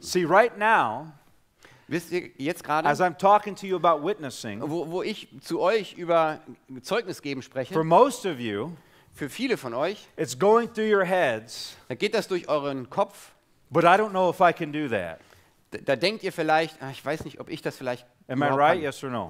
See, right now, Wisst ihr, jetzt gerade, as I'm talking to you about witnessing, wo ich zu euch über Zeugnis geben spreche, for most of you, für viele von euch, it's going through your heads, da geht das durch euren Kopf. but I don't know if I can do that. Da denkt ihr vielleicht, ich weiß nicht, ob ich das vielleicht Am I überhaupt right? kann. Yes or no?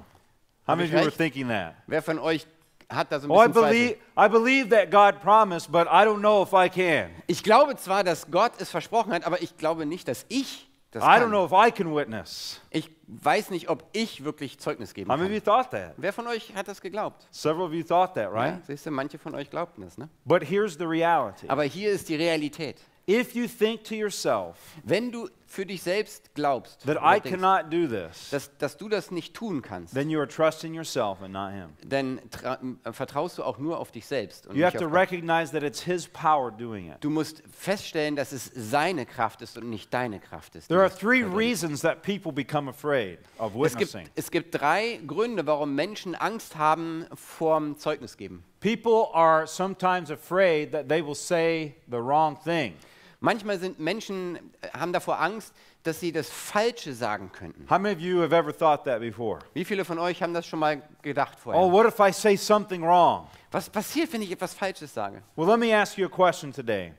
How Hab many ich of you were recht? thinking that? Wer von euch hat da so ein Oh, bisschen Zweifel? I believe that God promised, but I don't know if I can. Ich glaube zwar, dass Gott es versprochen hat, aber ich glaube nicht, dass ich das I don't kann. know if I can witness. Ich weiß nicht, ob ich wirklich Zeugnis geben How many of you kann. thought that? Wer von euch hat das geglaubt? Several of you thought that, right? Ja, siehst du, manche von euch glaubten das. Ne? But here's the reality. Aber hier ist die Realität. If you think to yourself Wenn du für dich selbst glaubst, that oder I denkst, cannot do this, dass du das nicht tun kannst, then you are trusting yourself and not Him. dann vertraust du auch nur auf dich selbst. Und You nicht have to auf Gott. recognize that it's His power doing it. Du musst feststellen, dass es seine Kraft ist und nicht deine Kraft ist. There are die three das vollbringt. reasons that people become afraid of witnessing. Es gibt 3 Gründe, warum Menschen Angst haben vorm Zeugnis geben. People are sometimes afraid that they will say the wrong thing. Manchmal sind Menschen, haben davor Angst, dass sie das Falsche sagen könnten. How many of you have ever thought that before? Wie viele von euch haben das schon mal gedacht vorher? Oh, what if I say something wrong? Was passiert, wenn ich etwas Falsches sage? Well, let me ask you a question today.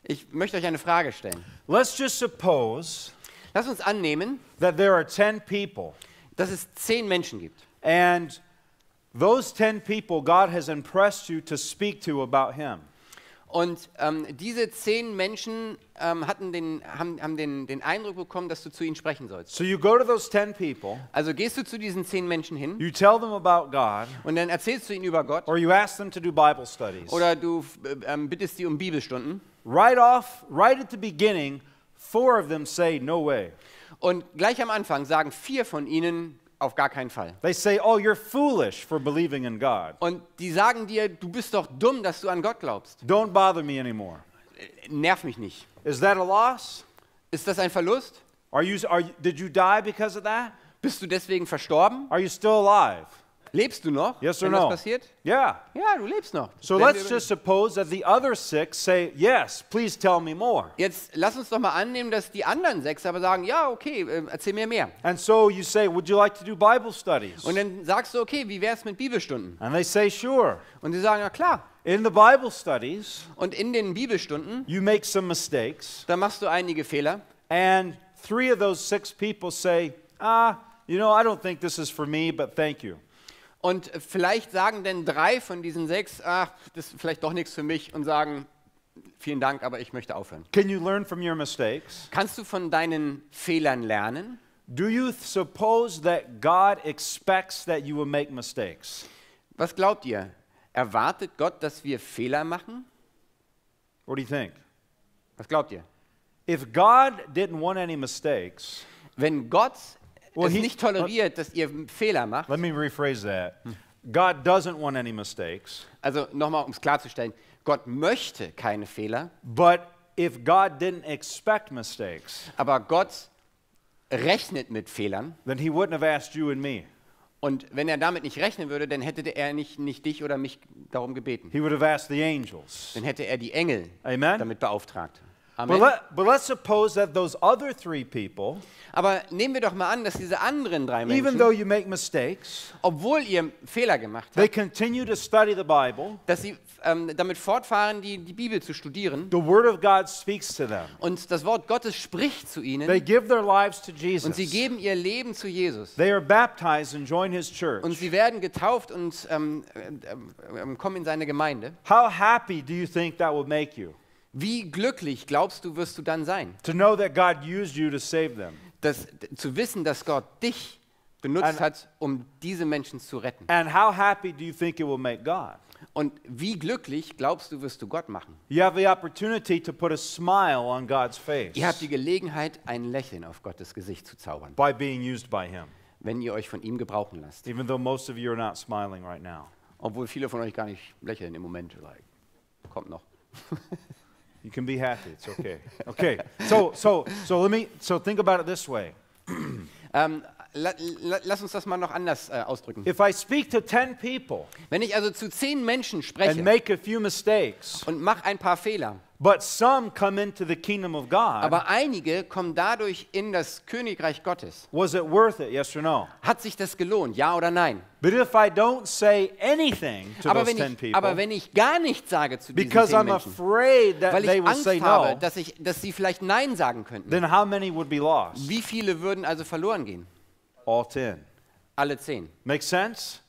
Ich möchte euch eine Frage stellen. Let's just suppose Lass uns annehmen, that there are 10 people, dass es 10 Menschen gibt. and those 10 people God has impressed you to speak to about Him. Und diese 10 Menschen haben den Eindruck bekommen, dass du zu ihnen sprechen sollst. So you go to those 10 people, Also gehst du zu diesen 10 Menschen hin you tell them about God, und dann erzählst du ihnen über Gott or you ask them to do Bible studies. oder du bittest sie um Bibelstunden. Right at the beginning, 4 of them say, no way. Und gleich am Anfang sagen 4 von ihnen, auf gar keinen Fall. They say, oh, you're foolish for believing in God. Und die sagen dir, du bist doch dumm, dass du an Gott glaubst. Don't bother me anymore. Nerv mich nicht. Is that a loss? Ist das ein Verlust? Did you die because of that? Bist du deswegen verstorben? Are you still alive? Lebst du noch, Yes or wenn no? das passiert? Yeah. Ja, du lebst noch. So Wenn wir let's über- just suppose that the other 6 say, yes, please tell me more. Jetzt lass uns doch mal annehmen, dass die anderen 6 aber sagen, ja, okay, erzähl mir mehr. And so you say, would you like to do Bible studies? Und dann sagst du, okay, wie wär's mit Bibelstunden? And they say, sure. Und sie sagen, ja klar. In the Bible studies, Und in den Bibelstunden, you make some mistakes, da machst du einige Fehler. and 3 of those 6 people say, I don't think this is for me, but thank you. Und vielleicht sagen dann 3 von diesen 6, ach, das ist vielleicht doch nichts für mich und sagen, vielen Dank, aber ich möchte aufhören. Can you learn from your mistakes? Kannst du von deinen Fehlern lernen? Do you suppose that God expects that you will make mistakes? Was glaubt ihr? Erwartet Gott, dass wir Fehler machen? What do you think? Was glaubt ihr? If God didn't want any mistakes, Wenn Gott Well, es he- nicht toleriert, dass ihr Fehler macht, let me rephrase that. God doesn't want any mistakes, also nochmal, um es klarzustellen, Gott möchte keine Fehler, but if God didn't expect mistakes, aber Gott rechnet mit Fehlern. then He wouldn't have asked you and me. Und wenn er damit nicht rechnen würde, dann hätte er nicht dich oder mich darum gebeten. He would have asked the angels. Dann hätte er die Engel Amen? damit beauftragt. But, Amen. but let's suppose that those other 3 people, Aber nehmen wir doch mal an, dass diese anderen 3 even Menschen, though you make mistakes, obwohl ihr Fehler gemacht they habt, continue to study the Bible, dass sie damit fortfahren, die Bibel zu studieren the Word of God speaks to them. und das Wort Gottes spricht zu They ihnen give their lives to und Jesus. sie geben ihr Leben zu Jesus. They are baptized and join His Und church. sie werden getauft und kommen in seine Gemeinde. How happy do you think that will make you? Wie glücklich, glaubst du, wirst du dann sein? To know that God used you to save them. Zu wissen, dass Gott dich benutzt And- hat, um diese Menschen zu retten. And how happy do you think it will make God? Und wie glücklich, glaubst du, wirst du Gott machen? You have the opportunity to put a smile on God's face Ihr habt die Gelegenheit, ein Lächeln auf Gottes Gesicht zu zaubern, by being used by Him, wenn ihr euch von ihm gebrauchen lasst. even though most of you are not smiling right now. Obwohl viele von euch gar nicht lächeln im Moment. Kommt noch. You can be happy. It's okay. Okay. So think about it this way. Lass uns das mal noch anders ausdrücken. If I speak to 10 people Wenn ich also zu 10 Menschen and spreche make a few mistakes, und mache ein paar Fehler, But some come into the kingdom of God. Aber einige kommen dadurch in das Königreich Gottes. Was it worth it? Yes or no? Hat sich das gelohnt? Ja oder nein? But if I don't say anything to Aber those 10 people, wenn ich gar nichts sage zu diesen because 10 I'm Menschen, afraid that weil they ich will Angst say habe, no, dass sie vielleicht Nein sagen könnten, then how many would be lost? wie viele würden also verloren gehen? All 10. Alle 10. Make sense?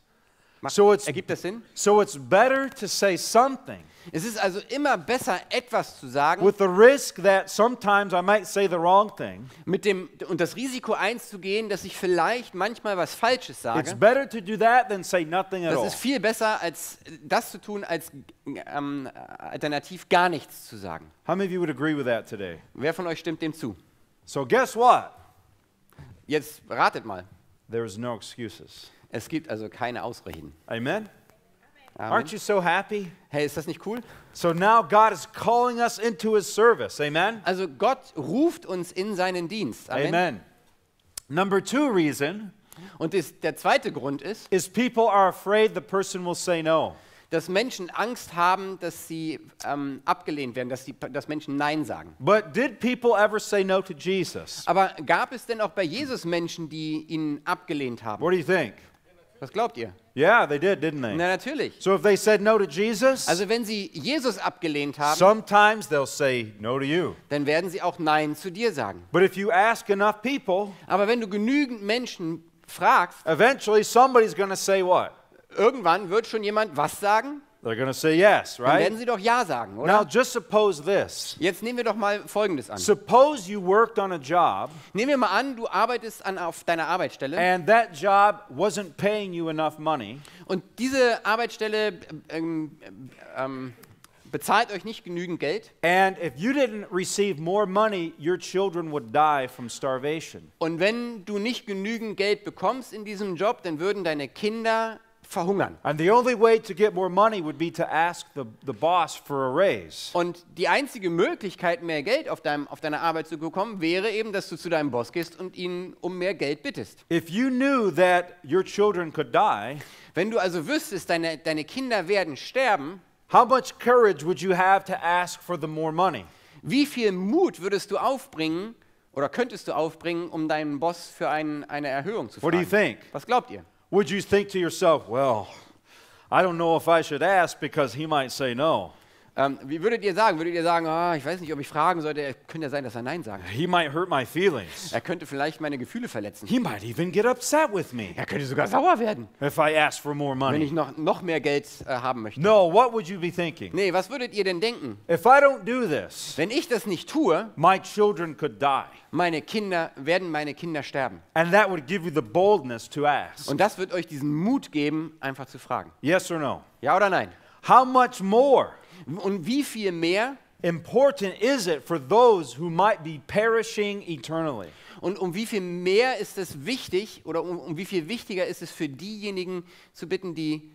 So Ergibt das Sinn? So it's better to say something Es ist also immer besser, etwas zu sagen, with the risk that sometimes I might say the wrong thing. und das Risiko einzugehen, dass ich vielleicht manchmal was Falsches It's sage. better to do that than say nothing at Das all. ist viel besser, als das zu tun, als alternativ gar nichts zu sagen. How many of you would agree with that today? Wer von euch stimmt dem zu? So guess what? Jetzt ratet mal. There is no excuses. Es gibt also keine Ausreden. Amen? Amen. Aren't you so happy? Hey, ist das nicht cool? So now God is calling us into His service. Amen? Also Gott ruft uns in seinen Dienst. Amen. Amen. Number 2 reason Und der zweite Grund ist, is people are afraid the person will say no. dass Menschen Angst haben, dass sie abgelehnt werden, dass Menschen Nein sagen. But did people ever say no to Jesus? Aber gab es denn auch bei Jesus Menschen, die ihn abgelehnt haben? What do you think? Was glaubt ihr? Yeah, they did, didn't they? Na natürlich. So if they said no to Jesus, Also wenn sie Jesus abgelehnt haben, sometimes they'll say no to you. dann werden sie auch Nein zu dir sagen. But if you ask enough people, Aber wenn du genügend Menschen fragst, eventually somebody's going to say what? irgendwann wird schon jemand was sagen, They're going to say yes, dann werden right? sie doch Ja sagen, Now oder? just suppose this. Jetzt nehmen wir doch mal Folgendes an. Suppose you worked on a job Nehmen wir mal an, du arbeitest auf deiner Arbeitsstelle and that job wasn't paying you enough money, und diese Arbeitsstelle bezahlt euch nicht genügend Geld. and if you didn't receive more money, your children would die from starvation. Und wenn du nicht genügend Geld bekommst in diesem Job, dann würden deine Kinder verhungern. And the only way to get more money would be to ask the boss for a raise. Und die einzige Möglichkeit, mehr Geld auf deiner Arbeit zu bekommen, wäre eben, dass du zu deinem Boss gehst und ihn um mehr Geld bittest. If you knew that your children could die, Wenn du also wüsstest, deine Kinder werden sterben, how much courage would you have to ask for the more money? wie viel Mut würdest du aufbringen oder könntest du aufbringen, um deinen Boss für eine Erhöhung zu What do you fragen? think? Was glaubt ihr? Would you think to yourself, well, I don't know if I should ask because he might say no. Wie würdet ihr sagen? Würdet ihr sagen, ich weiß nicht, ob ich fragen sollte, könnte ja sein, dass er Nein sagt. He might hurt my feelings. Er könnte vielleicht meine Gefühle verletzen. He might even get upset with me Er könnte sogar sauer werden, if I ask for more wenn ich money. noch mehr Geld haben möchte. No, what would you be thinking? Nee, was würdet ihr denn denken? If I don't do this, Wenn ich das nicht tue, my children could die. werden meine Kinder sterben. And that would give you the boldness to ask. Und das wird euch diesen Mut geben, einfach zu fragen. Yes or no? Ja oder nein? How much more Und wie viel mehr important is it for those who might be perishing eternally? und um wie viel mehr ist es wichtig oder um wie viel wichtiger ist es für diejenigen zu bitten, die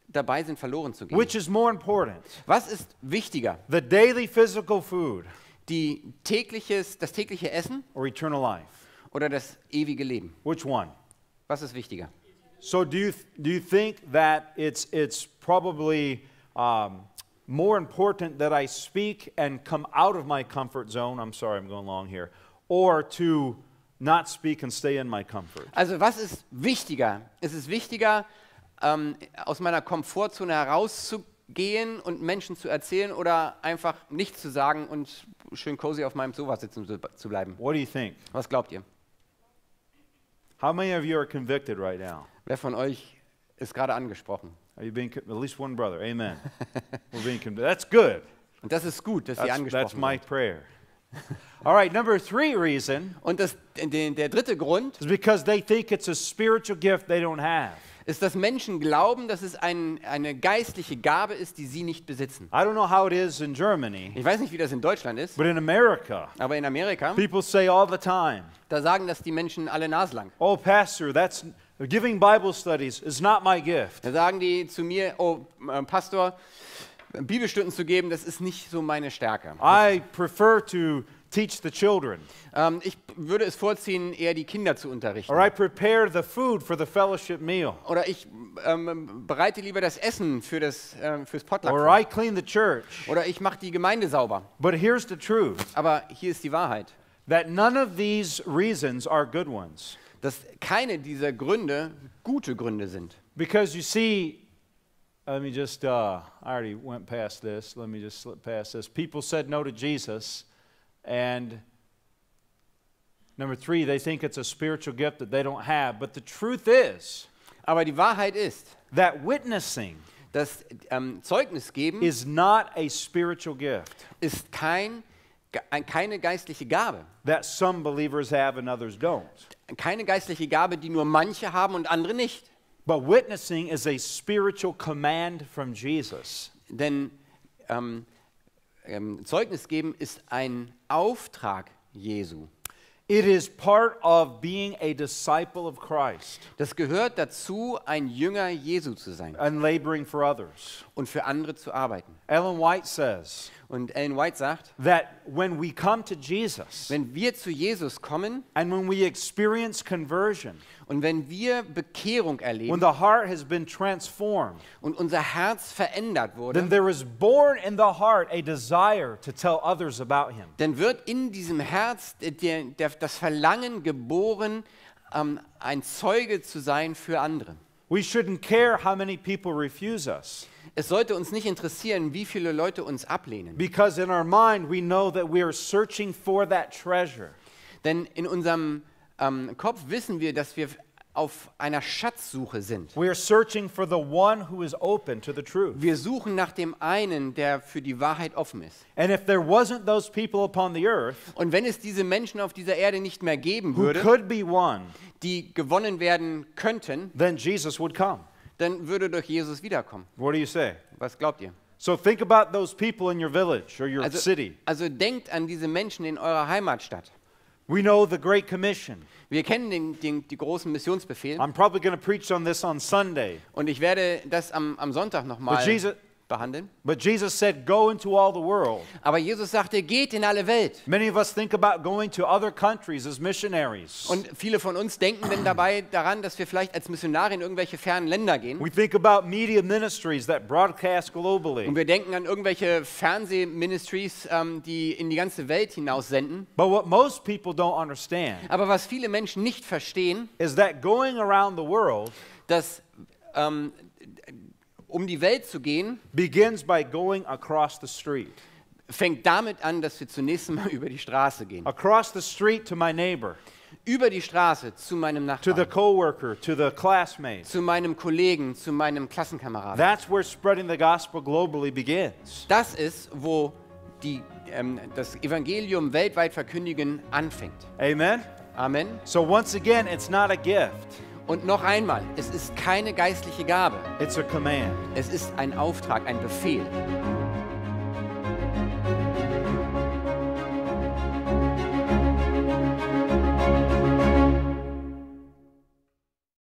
dabei sind, verloren zu gehen? Which is more important? Was ist wichtiger? The daily physical food Das tägliche Essen or eternal life? oder das ewige Leben? Which one? Was ist wichtiger? So do you think that it's probably more important that I speak and come out of my comfort zone? I'm sorry, I'm going long here. Or to not speak and stay in my comfort? Also was ist wichtiger? Ist es wichtiger, aus meiner Komfortzone herauszugehen und Menschen zu erzählen oder einfach nichts zu sagen und schön cozy auf meinem Sofa sitzen zu bleiben? What do you think? Was glaubt ihr? How many of you are convicted right now? Wer von euch ist gerade angesprochen? Are you being at least one brother? Amen. We're being convicted. That's good. Und das ist gut, dass ihr That's angesprochen my seid. prayer. All right, number 3 reason Und der dritte Grund is because they think it's a spiritual gift they don't have. ist, dass Menschen glauben, dass es eine geistliche Gabe ist, die sie nicht besitzen. I don't know how it is in Germany, Ich weiß nicht, wie das in Deutschland ist, but in America, aber in Amerika, people say all the time, da sagen das die Menschen alle naslang. "Oh, pastor, that's giving Bible studies is not my gift." Da sagen die zu mir, Pastor, Bibelstunden zu geben, das ist nicht so meine Stärke. I prefer to teach the children. Ich würde es vorziehen, eher die Kinder zu unterrichten. Or I prepare the food for the fellowship meal. Oder ich bereite lieber das Essen fürs Potluck Or vor. I clean the church. Oder ich mache die Gemeinde sauber. But here's the truth, Aber hier ist die Wahrheit, that none of these reasons are good ones. dass keine dieser Gründe gute Gründe sind. Because you see, let me just, I already went past this. Let me just slip past this. People said no to Jesus. And number 3, they think it's a spiritual gift that they don't have. But the truth is Aber die Wahrheit ist, that witnessing dass Zeugnis geben is not a spiritual gift ist keine geistliche Gabe. that some believers have and others don't. Keine geistliche Gabe, die nur manche haben und andere nicht. But witnessing is a spiritual command from Jesus. Denn Zeugnis geben ist ein Auftrag Jesu. It is part of being a disciple of Christ Das gehört dazu, ein Jünger Jesu zu sein and laboring for others. und für andere zu arbeiten. Ellen White says Und Ellen White sagt, that when we come to Jesus wenn wir zu Jesus kommen and when we experience conversion, und wenn wir Bekehrung when erleben the heart has been transformed, und unser Herz verändert then wurde, there is born in the heart a desire to tell others about him. dann wird in diesem Herz das Verlangen geboren, ein Zeuge zu sein für andere. We shouldn't care how many people refuse us, Es sollte uns nicht interessieren, wie viele Leute uns ablehnen. because in our mind we know that we are searching for that treasure. Denn in unserem Kopf wissen wir, dass wir auf einer Schatzsuche sind. We are searching for the one who is open to the truth. Wir suchen nach dem einen, der für die Wahrheit offen ist. And if there wasn't those people upon the earth Und wenn es diese Menschen auf dieser Erde nicht mehr geben who würde, could be won, die gewonnen werden könnten, then Jesus would come. dann würde doch Jesus wiederkommen. What do you say? Was glaubt ihr? So think about those people in your village or your city. Also denkt an diese Menschen in eurer Heimatstadt. We know the Great Commission. Wir kennen die großen Missionsbefehle I'm probably going to preach on this on Sunday. und ich werde das am Sonntag nochmal behandeln. But Jesus said, go into all the world. Aber Jesus sagte, geht in alle Welt. Many of us think about going to other countries as missionaries. Und viele von uns denken dann dabei daran, dass wir vielleicht als Missionare in irgendwelche fernen Länder gehen. We think about media ministries that broadcast globally. Und wir denken an irgendwelche Fernsehministries, die in die ganze Welt hinaus senden. But what most people don't understand Aber was viele Menschen nicht verstehen, is that going around the world dass um die Welt zu gehen, begins by going across the street. fängt damit an, dass wir zunächst mal über die Straße gehen. Across the street to my neighbor, Über die Straße zu meinem to the Nachbarn, coworker, to the classmate. zu meinem Kollegen, zu meinem Klassenkameraden. That's where spreading the gospel globally begins. Das ist, wo das Evangelium weltweit verkündigen anfängt. Amen? Amen. So once again, it's not a gift. Und noch einmal, es ist keine geistliche Gabe. It's a command. Es ist ein Auftrag, ein Befehl.